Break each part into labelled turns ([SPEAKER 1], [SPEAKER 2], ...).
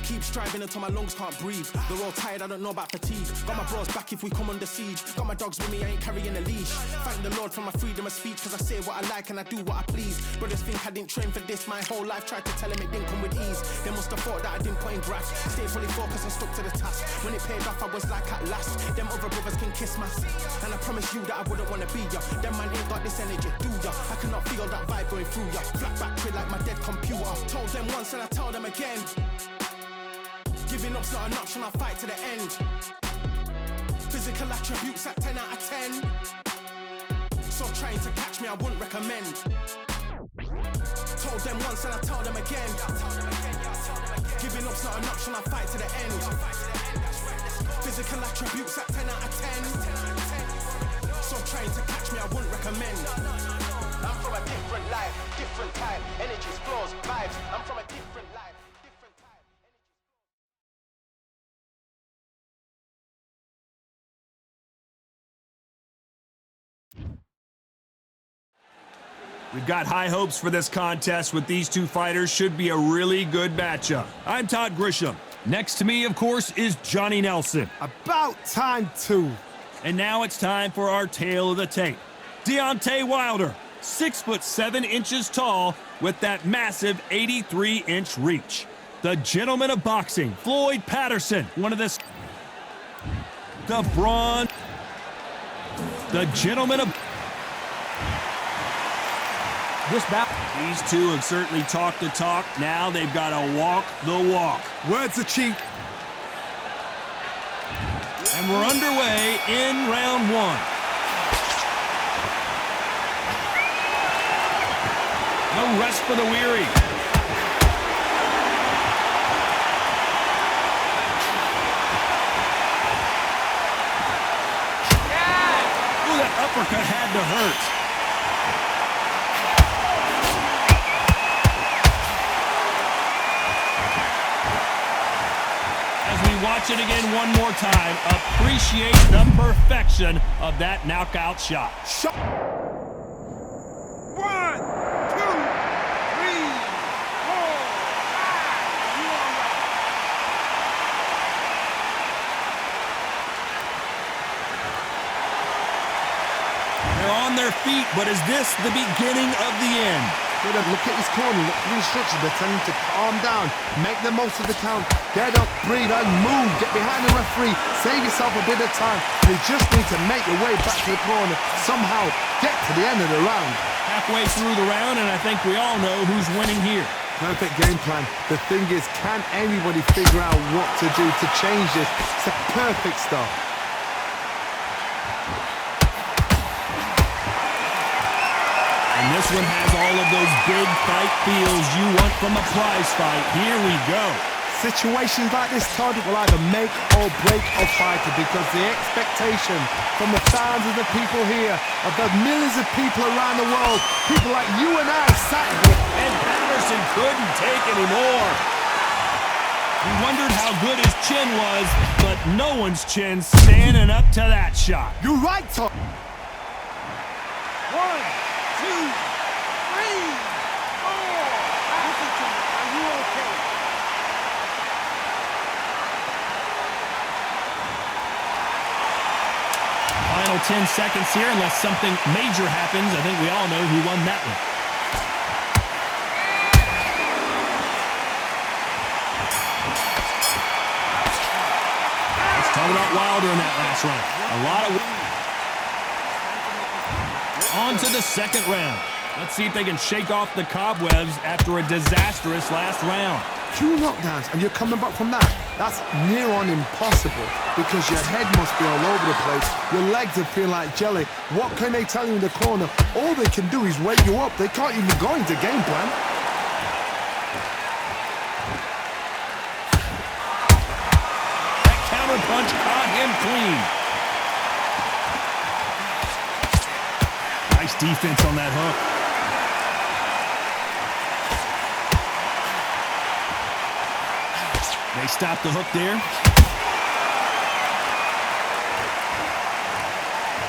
[SPEAKER 1] Keep striving until my lungs can't breathe. They're all tired, I don't know about fatigue. Got my bros back if we come under siege. Got my dogs with me, I ain't carrying a leash. Thank the Lord for my freedom of speech, cause I say what I like and I do what I please. Brothers think I didn't train for this my whole life. Tried to tell them it didn't come with ease. They must have thought that I didn't put in graft. Stayed fully focused and stuck to the task. When it paid off, I was like at last. Them other brothers can kiss my ass. And I promise you that I wouldn't wanna be ya. Them man ain't got this energy, do ya? I cannot feel that vibe going through ya. Flat battery like my dead computer. Told them once and I tell them again. Giving up's not an option, I'll fight to the end. Physical attributes at 10 out of 10. So trying to catch me, I wouldn't recommend. Told them once and I tell them again. Giving up's not an option, I'll fight to the end. Physical attributes at 10 out of 10. So trying to catch me, I wouldn't recommend. I'm from a different life, different type. Energies, flows, vibes. I'm from a different life.
[SPEAKER 2] We've got high hopes for this contest with these two fighters. Should be a really good matchup. I'm Todd Grisham. Next to me, of course, is Johnny Nelson.
[SPEAKER 3] About time, too.
[SPEAKER 2] And now it's time for our tale of the tape. Deontay Wilder, 6'7" tall with that massive 83-inch reach. The gentleman of boxing, Floyd Patterson, one of the Braun. The gentleman of... These two have certainly talked the talk. Now they've got to walk the walk.
[SPEAKER 3] Words are cheap.
[SPEAKER 2] And we're underway in round one. No rest for the weary. Ooh, that uppercut had to hurt. Watch it again one more time. Appreciate the perfection of that knockout shot.
[SPEAKER 3] 1, 2, 3, 4, 5.
[SPEAKER 2] They're on their feet, but is this the beginning of the end?
[SPEAKER 3] Look at his corner, look at the instructions. They're telling him to calm down, make the most of the count, get up, breathe, and move. Get behind the referee, save yourself a bit of time. You just need to make your way back to the corner, somehow get to the end of the round.
[SPEAKER 2] Halfway through the round, and I think we all know who's winning here.
[SPEAKER 3] Perfect game plan. The thing is, can anybody figure out what to do to change this? It's a perfect start.
[SPEAKER 2] And this one has all of those big fight feels you want from a prize fight. Here we go.
[SPEAKER 3] Situations like this, Todd, will either make or break a fighter because the expectation from the fans of the people here, of the millions of people around the world, people like you and I sat here.
[SPEAKER 2] And Patterson couldn't take any more. We wondered how good his chin was, but no one's chin standing up to that shot.
[SPEAKER 3] You're right, Todd. 1, 2, 3, 4. Are you okay?
[SPEAKER 2] Final 10 seconds here, unless something major happens. I think we all know who won that one. Let's talk about Wilder in that last round. A lot of... On to the second round. Let's see if they can shake off the cobwebs after a disastrous last round.
[SPEAKER 3] 2 knockdowns and you're coming back from that. That's near on impossible because your head must be all over the place. Your legs are feeling like jelly. What can they tell you in the corner? All they can do is wake you up. They can't even go into game plan.
[SPEAKER 2] That counter punch caught him clean. Nice defense on that hook. They stop the hook there.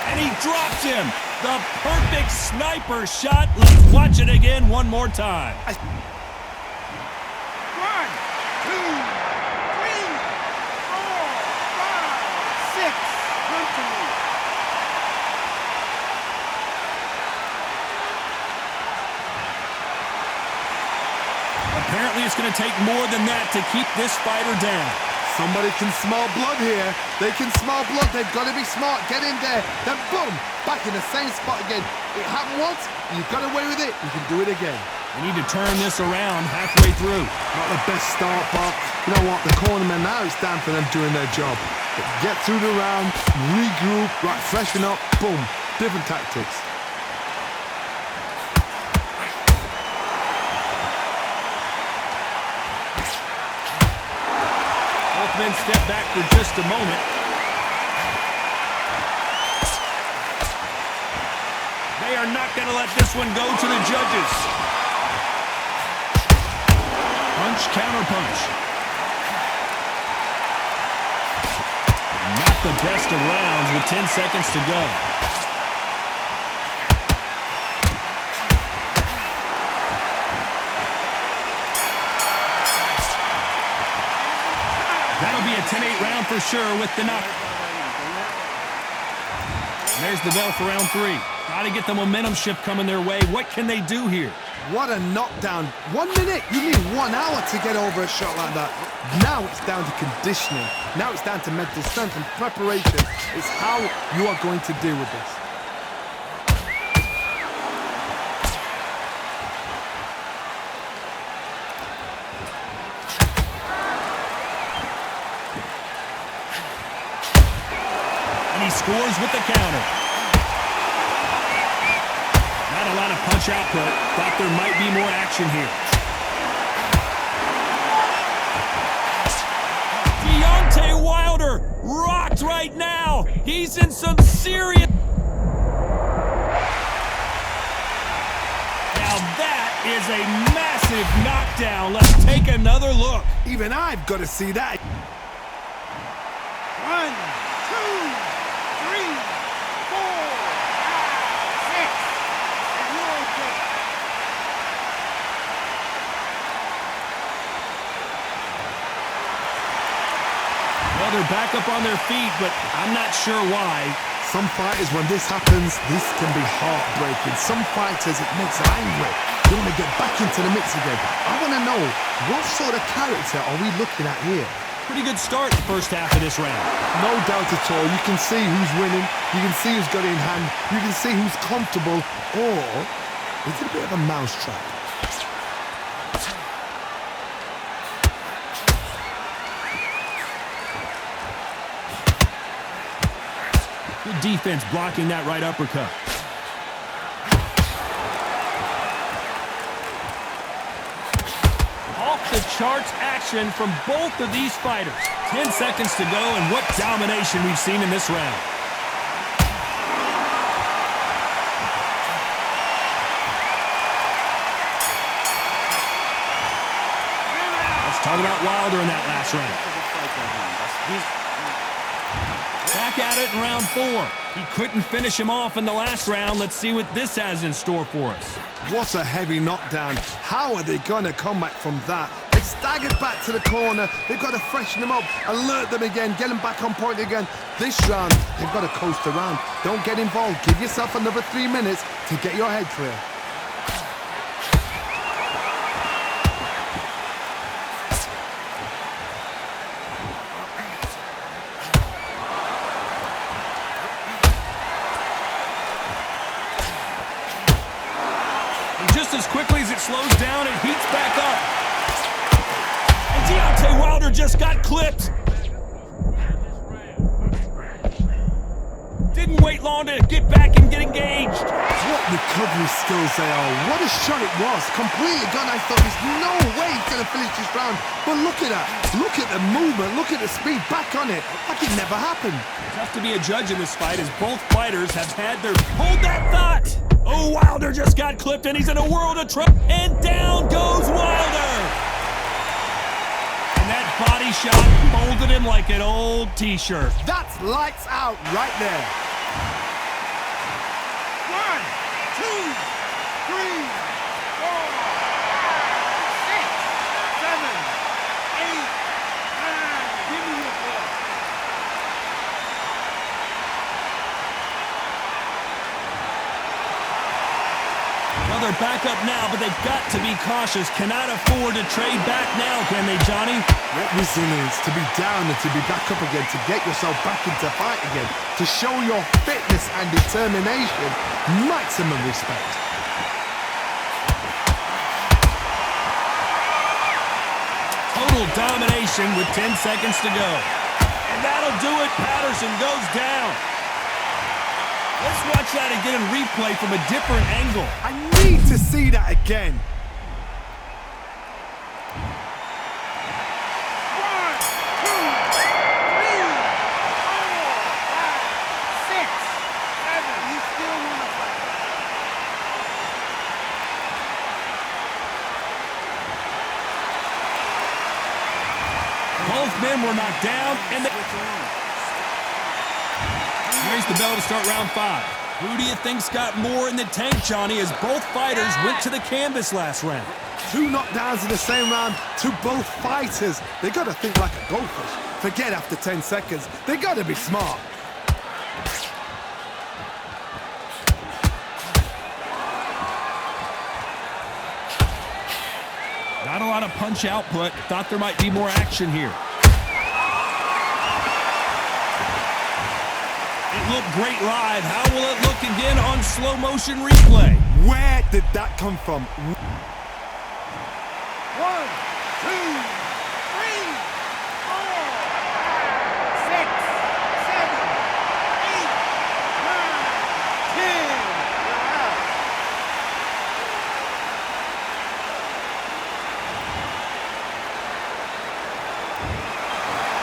[SPEAKER 2] And he drops him. The perfect sniper shot. Let's watch it again one more time.
[SPEAKER 3] 1, 2, 3, 4.
[SPEAKER 2] take more than that to keep this fighter down.
[SPEAKER 3] Somebody can smell blood here. They can smell blood. They've got to be smart. Get in there. Then boom, back in the same spot again. It happened once. You got away with it. You can do it again.
[SPEAKER 2] We need to turn this around halfway through.
[SPEAKER 3] Not the best start, but you know what? The cornermen, now it's time for them doing their job. Get through the round, regroup, right, freshen up, boom. Different tactics.
[SPEAKER 2] Both men step back for just a moment. They are not going to let this one go to the judges. Punch, counter punch. Not the best of rounds with 10 seconds to go. That'll be a 10-8 round for sure with the knock. There's the bell for round 3. Got to get the momentum shift coming their way. What can they do here?
[SPEAKER 3] What a knockdown. 1 minute? You mean 1 hour to get over a shot like that? Now it's down to conditioning. Now it's down to mental strength and preparation. It's how you are going to deal with this.
[SPEAKER 2] And he scores with the counter. Not a lot of punch output. Thought there might be more action here. Deontay Wilder rocked right now. He's in some serious... Now that is a massive knockdown. Let's take another look.
[SPEAKER 3] Even I've got to see that.
[SPEAKER 4] 1, 2, 3, 4, 5, 6. And you're okay.
[SPEAKER 2] Well, they're back up on their feet, but I'm not sure why.
[SPEAKER 3] Some fighters, when this happens, this can be heartbreaking. Some fighters, it makes them angry. They want to get back into the mix again. I want to know, what sort of character are we looking at here?
[SPEAKER 2] Pretty good start the first half of this round.
[SPEAKER 3] No doubt at all. You can see who's winning. You can see who's got it in hand. You can see who's comfortable. Or is it a bit of a mousetrap?
[SPEAKER 2] Good defense blocking that right uppercut. Off-the-charts action from both of these fighters. 10 seconds to go, and what domination we've seen in this round. Let's talk about Wilder in that last round. Back at it in round 4. He couldn't finish him off in the last round. Let's see what this has in store for us.
[SPEAKER 3] What a heavy knockdown. How are they going to come back from that? They staggered back to the corner. They've got to freshen them up, alert them again, get them back on point again. This round, they've got to coast around. Don't get involved. Give yourself another 3 minutes to get your head clear.
[SPEAKER 2] Just as quickly as it slows down, it heats back up. And Deontay Wilder just got clipped. Didn't wait long to get back and get engaged.
[SPEAKER 3] What recovery skills they are. What a shot it was. Completely gone. I thought there's no way he's going to finish this round. But look at that. Look at the movement. Look at the speed. Back on it. Like it never happened.
[SPEAKER 2] Tough to be a judge in this fight as both fighters have had their... Hold that thought! Oh, Wilder just got clipped and he's in a world of trouble. And down goes Wilder! And that body shot molded him like an old t-shirt.
[SPEAKER 3] That's lights out right there.
[SPEAKER 4] 1, 2, 3, 4, 5, 6, 7, 8, 9. Give me your blood.
[SPEAKER 2] Well, they're back up now, but they've got to be cautious. Cannot afford to trade back now, can they, Johnny?
[SPEAKER 3] Great resilience to be down and to be back up again, to get yourself back into fight again, to show your fitness and determination. Maximum respect.
[SPEAKER 2] Total domination with 10 seconds to go. And that'll do it. Patterson goes down. Let's watch that again in replay from a different angle.
[SPEAKER 3] I need to see that again.
[SPEAKER 4] 1, 2, 3, 4, 5, 6, 7. You still want to fight.
[SPEAKER 2] Both men were knocked down, and they raise the bell to start round 5. Who do you think's got more in the tank, Johnny, as both fighters went to the canvas last round?
[SPEAKER 3] 2 knockdowns in the same round to both fighters. They got to think like a goldfish. Forget after 10 seconds. They got to be smart.
[SPEAKER 2] Not a lot of punch output. Thought there might be more action here. It looked great live. How will it look again on slow motion replay?
[SPEAKER 3] Where did that come from?
[SPEAKER 4] 1, 2, 3, 4, 5, 6, 7, 8, 9, 10. You're out.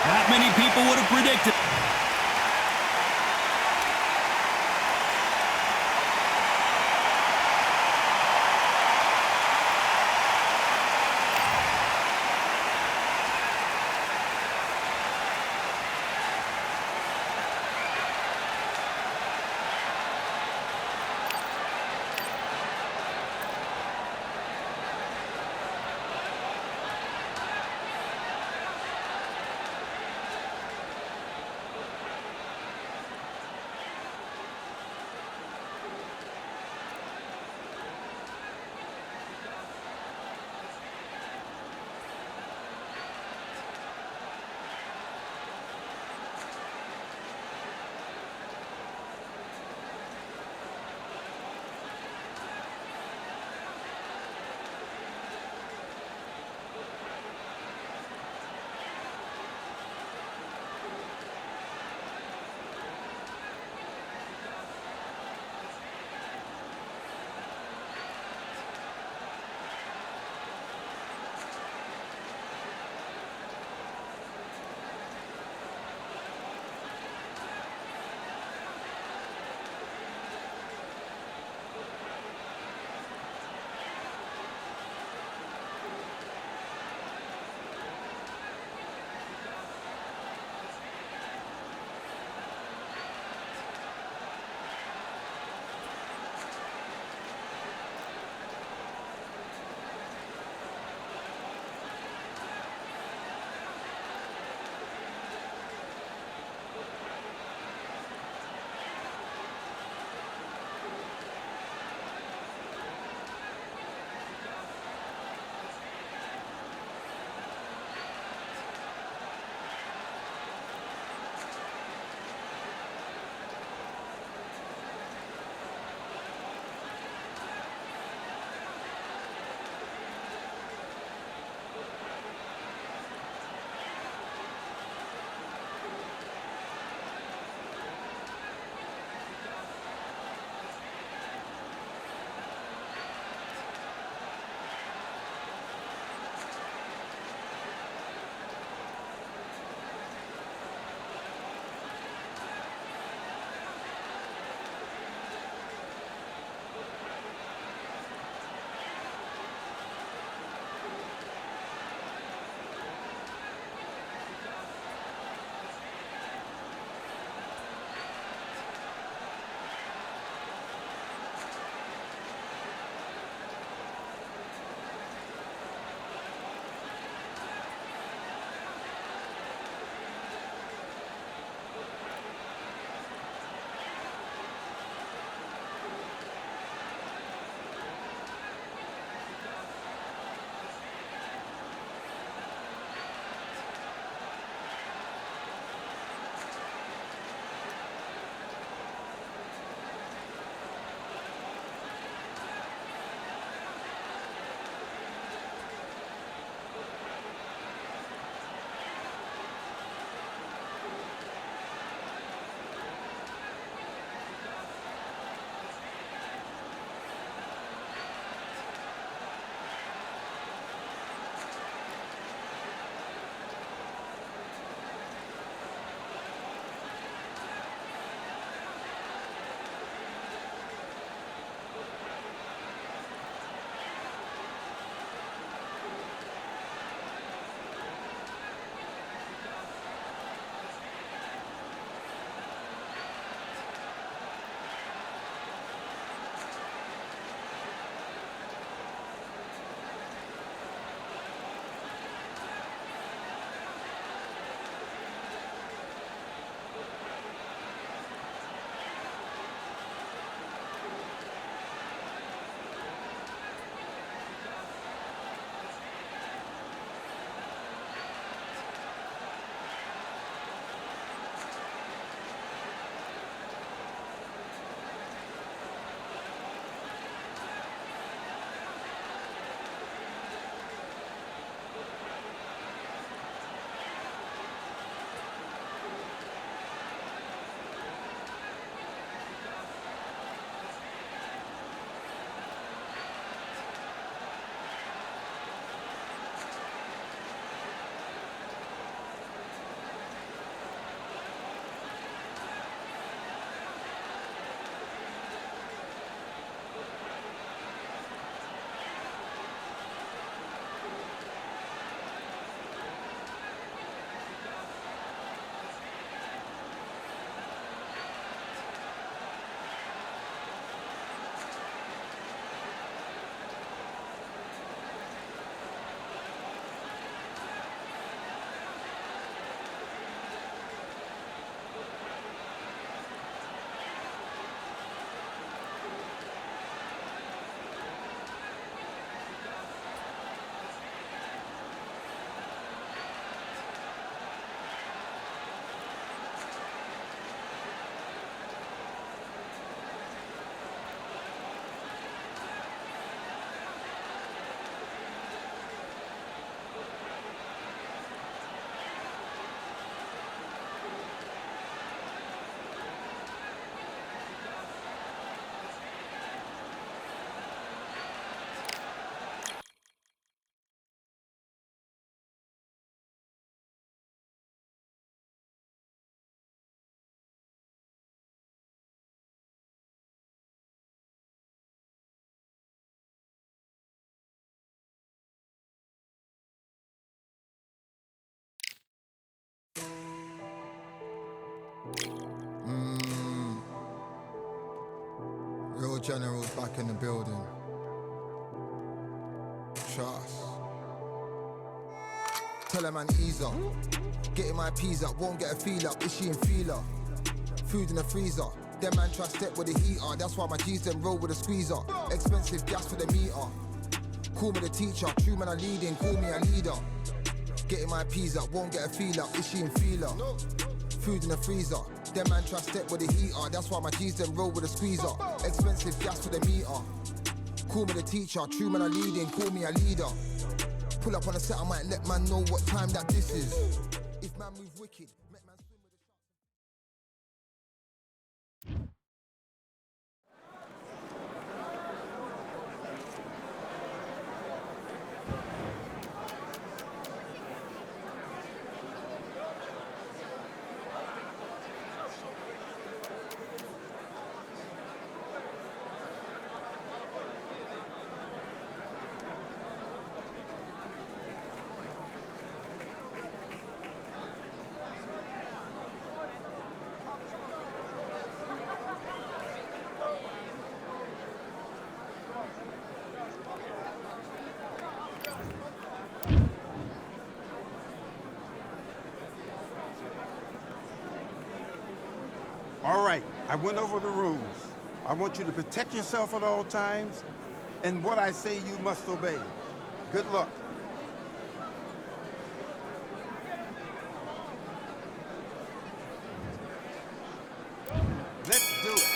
[SPEAKER 2] Not many people would have predicted.
[SPEAKER 5] General's back in the building. Trust. Tell her man ease up. Getting my peas up, won't get a feel up. Is she in feeler? Food in the freezer. Them man try step with the heater. That's why my G's them roll with a squeezer. Expensive gas for the meter. Call me the teacher. True man I leading, call me a leader. Getting my peas up, won't get a feel up. Is she in feeler? Food in the freezer. Them man try step with the heater. That's why my G's them roll with a squeezer. Expensive gas for the meter. Call me the teacher. True man I leading, call me a leader. Pull up on a set, I might let man know what time that this is. If man move wicked, make man swim with the sharks.
[SPEAKER 4] All right, I went over the rules. I want you to protect yourself at all times, and what I say you must obey. Good luck. Let's do it.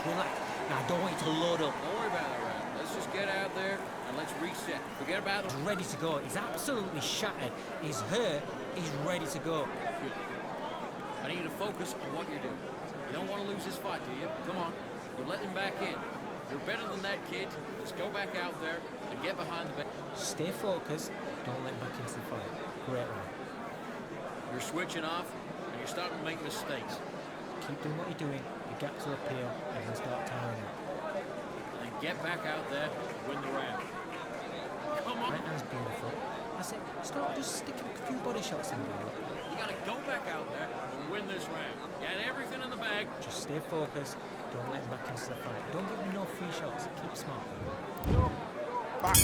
[SPEAKER 6] Now, I don't want you to load up.
[SPEAKER 7] Don't worry about it, Ryan. Let's just get out there and let's reset. Forget about it.
[SPEAKER 6] He's ready to go. He's absolutely shattered. He's hurt. He's ready to go.
[SPEAKER 7] Good. I need you to focus on what you're doing. You don't want to lose this fight, do you? Come on. You're letting him back in. You're better than that, kid. Let's go back out there and get behind the bench.
[SPEAKER 6] Stay focused. Don't let him back into the fight. Great round.
[SPEAKER 7] You're switching off and you're starting to make mistakes.
[SPEAKER 6] Keep doing what you're doing. Your gaps will appear and he'll start tiring out.
[SPEAKER 7] And then get back out there and win the round. Come on.
[SPEAKER 6] Right hand's beautiful. I said, start just sticking a few body shots in there.
[SPEAKER 7] You got to go back out there and win this round. You had everything in the bag.
[SPEAKER 6] Just stay focused. Don't let him back into the fight. Don't give him no free shots. Keep smart.
[SPEAKER 4] Box.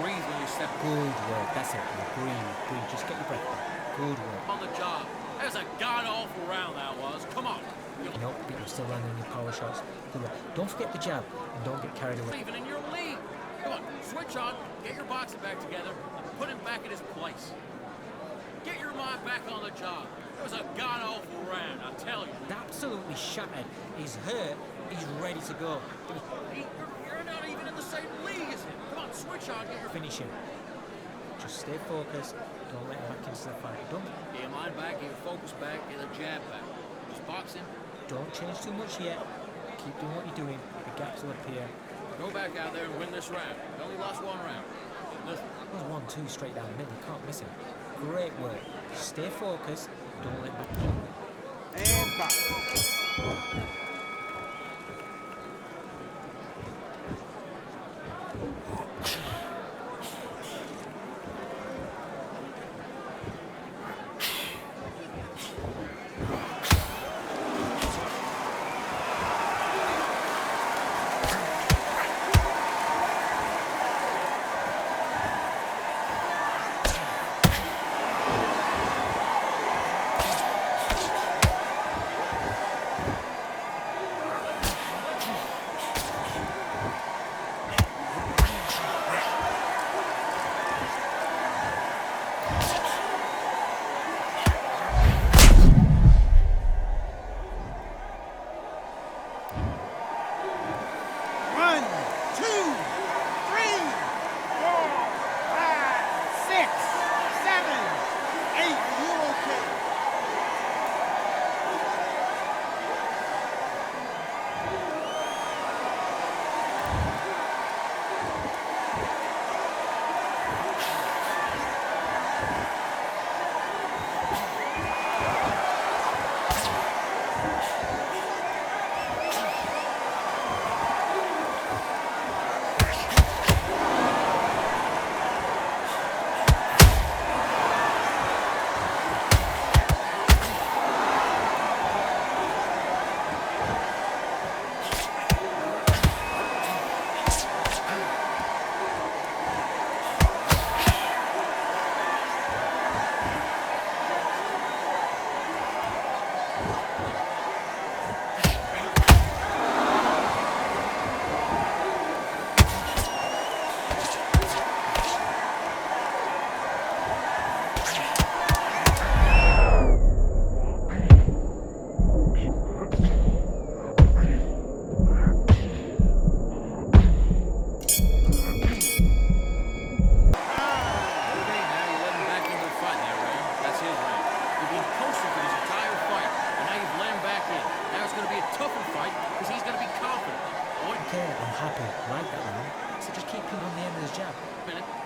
[SPEAKER 7] breathe when you step
[SPEAKER 6] Good work. That's it. Now breathe. Just get your breath back. Good work.
[SPEAKER 7] on the job. That was a god-awful round, that was. Come on.
[SPEAKER 6] No, but you're still landing your power shots. Good work. Don't forget the jab and don't get carried away.
[SPEAKER 7] Even in your lead. Come on, switch on, get your boxing back together, and put him back in his place. Get your mind back on the job. It was a god-awful round, I tell you.
[SPEAKER 6] Absolutely shattered. He's hurt. He's ready to go.
[SPEAKER 7] You're not even in the same league as him. Come on, switch on, get your...
[SPEAKER 6] Finish him. Just stay focused. Don't let him back into the fight.
[SPEAKER 7] Get your mind back, get your focus back, get the jab back. Just box him.
[SPEAKER 6] Don't change too much yet. Keep doing what you're doing. The gaps will appear.
[SPEAKER 7] Go back out there and win this round. You only lost one round. Listen.
[SPEAKER 6] There's 1-2 straight down the middle. You can't miss him. Great work. Stay focused. Don't let back.
[SPEAKER 4] And box.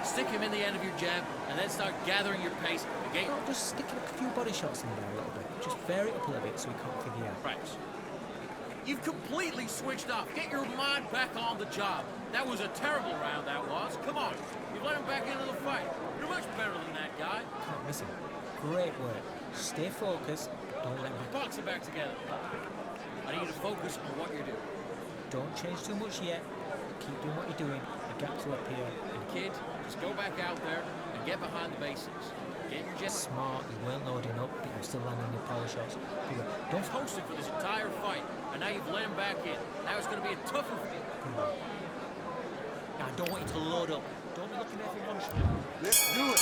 [SPEAKER 7] Stick him in the end of your jab, and then start gathering your pace. Again,
[SPEAKER 6] just sticking a few body shots in there a little bit. Just vary it up a little bit so we can't figure out.
[SPEAKER 7] Right. You've completely switched off. Get your mind back on the job. That was a terrible round, that was. Come on. You've let him back into the fight. You're much better than that guy.
[SPEAKER 6] Can't miss him. Great work. Stay focused. Don't let him...
[SPEAKER 7] Box it back together. I need you to focus on what you're doing.
[SPEAKER 6] Don't change too much yet. Keep doing what you're doing. The gaps will appear.
[SPEAKER 7] And kid, just go back out there and get behind the basics. Get your jet.
[SPEAKER 6] Smart. You weren't loading up, but you're still landing your power shots.
[SPEAKER 7] Don't host it for this entire fight, and now you've let him back in. Now it's going to be a tougher fight.
[SPEAKER 6] Now, I don't want you to load up. Don't be looking at every one shot.
[SPEAKER 4] Let's do it.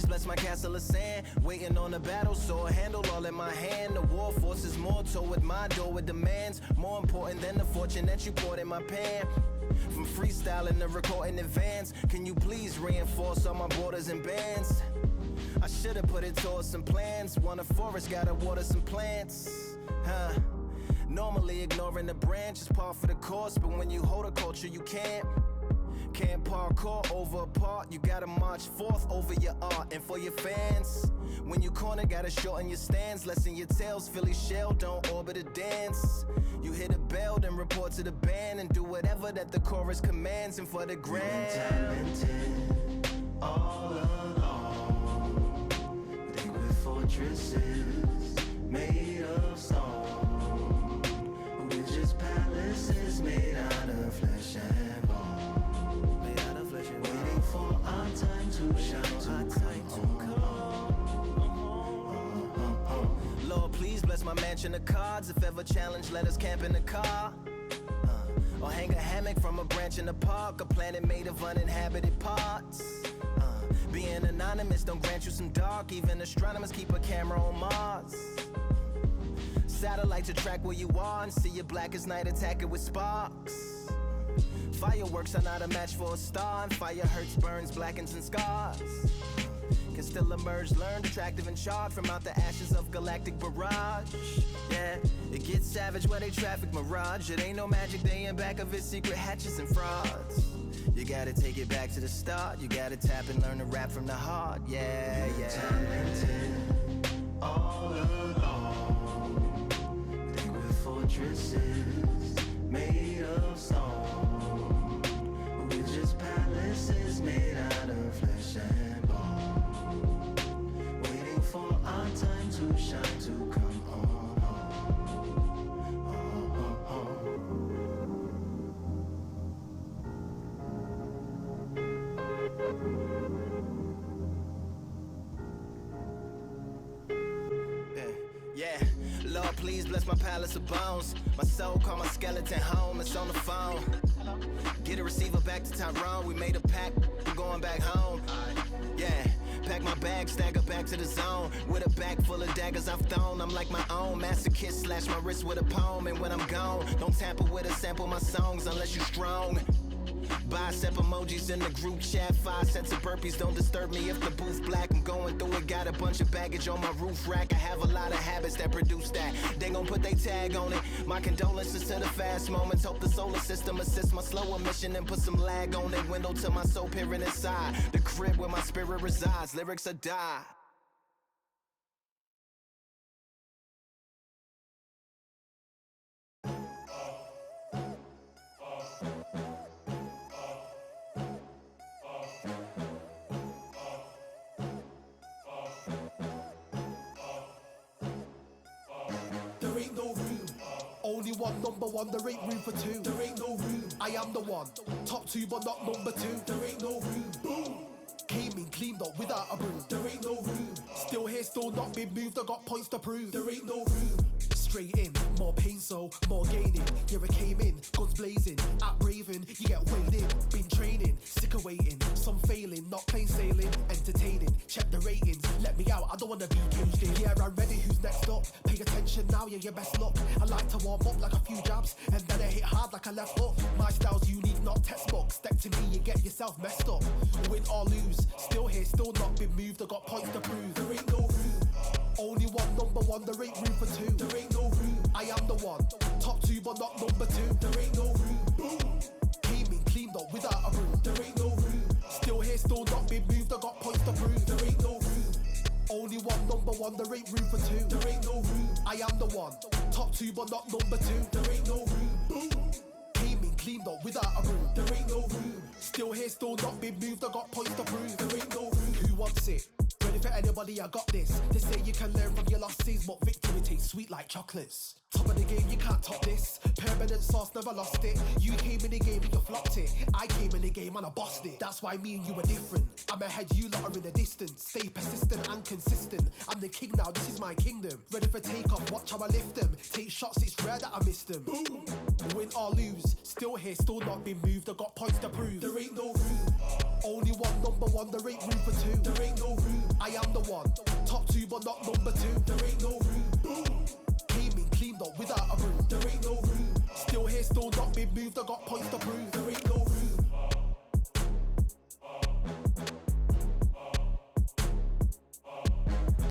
[SPEAKER 8] bless my castle of sand. Waiting on the battle sword, handle all in my hand. The war forces mortal with my door with demands. More important than the fortune that you poured in my pan. From freestyling to recording in advance, can you please reinforce all my borders and bands? I should've put it towards some plans. Want a forest, gotta water some plants. Normally ignoring the branch is par for the course, but when you hold a culture you can't parkour over a part. You gotta march forth over your art. And for your fans, when you corner, gotta shorten your stance. Lessen your tails, Philly shell, don't orbit a dance. You hit a bell, then report to the band, and do whatever that the chorus commands. And for the grand, talented all along. They were fortresses made of stone. We're just palaces made out of flesh and bone. Waiting for our time to shine, to come. Lord, please bless my mansion of cards. If ever challenged, let us camp in the car. Or hang a hammock from a branch in the park. A planet made of uninhabited parts. Being anonymous don't grant you some dark. Even astronomers keep a camera on Mars. Satellite to track where you are and see your black as night, attack it with sparks. Fireworks are not a match for a star, and fire hurts, burns, blackens, and scars. Can still emerge, learned, attractive, and charred from out the ashes of galactic barrage. Yeah, it gets savage where they traffic mirage. It ain't no magic day in back of it, secret hatches and frauds. You gotta take it back to the start. You gotta tap and learn to rap from the heart. Yeah, yeah. Talented all along. They were fortresses made of stone. We're just palaces made out of flesh and bone. Waiting for our time to shine, to come on Yeah, Lord, please bless my palace of bones. My soul call my skeleton home, it's on the phone. Get a receiver back to Tyrone. We made a pact, we're going back home. Yeah, pack my bag, stagger back to the zone. With a bag full of daggers I've thrown. I'm like my own masochist, slash my wrist with a poem. And when I'm gone, don't tamper with or sample my songs unless you strong. Bicep emojis in the group chat. 5 sets of burpees, don't disturb me if the booth black. I'm going through it, got a bunch of baggage on my roof rack. I have a lot of habits that produce that. They gon' put they tag on it. My condolences to the fast moments. Hope the solar system assists my slower mission and put some lag on it. Window to my soul peering inside the crib where my spirit resides. Lyrics are die.
[SPEAKER 9] Only one, number one, there ain't room for two. There ain't no room, I am the one. Top 2 but not number 2. There ain't no room, boom. Came in, cleaned up without a broom. There ain't no room, still here, still not been moved. I got points to prove. There ain't no room. Straight in, more pain so, more gaining. Yeah, I came in, guns blazing. At Raven, you get weighed in. Been training, sick of waiting. Some failing, not plain sailing. Entertaining, check the ratings. Let me out, I don't wanna be caged in. Yeah, I'm ready, who's next up? Pay attention now, yeah, your best luck. I like to warm up like a few jabs, and then I hit hard like a left hook. My style's unique, not textbook. Step to me, you get yourself messed up. Win or lose, still here, still not been moved. I got points to prove. There ain't no room. Only one, number one, there ain't room for 2. There ain't no room, I am the one. Top 2 but not number 2. There ain't no room, boom. Came in, cleaned up without a broom. There ain't no room, still here, still not been moved. I got points to prove. There ain't no room. Only one, number one, there ain't room for 2. There ain't no room, I am the one. Top 2 but not number 2. There ain't no room, boom. Came in, cleaned up without a broom. There ain't no room, still here, still not been moved. I got points to prove. There ain't no room. Who wants it? Ready for anybody, I got this. They say you can learn from your losses, but victory tastes sweet like chocolates. Top of the game, you can't top this. Permanent sauce, never lost it. You came in the game and you flopped it. I came in the game and I bossed it. That's why me and you are different. I'm ahead, you lot are in the distance. Stay persistent and consistent. I'm the king now, this is my kingdom. Ready for take off, watch how I lift them. Take shots, it's rare that I miss them. Boom. Win or lose, still here, still not been moved. I got points to prove. There ain't no room. Only one, number one, there ain't room for two. There ain't no room. I am the one. Top two, but not number two. There ain't no room. Boom. Came in, cleaned up without a broom. There ain't no room. Still here, still not been moved. I got points to prove.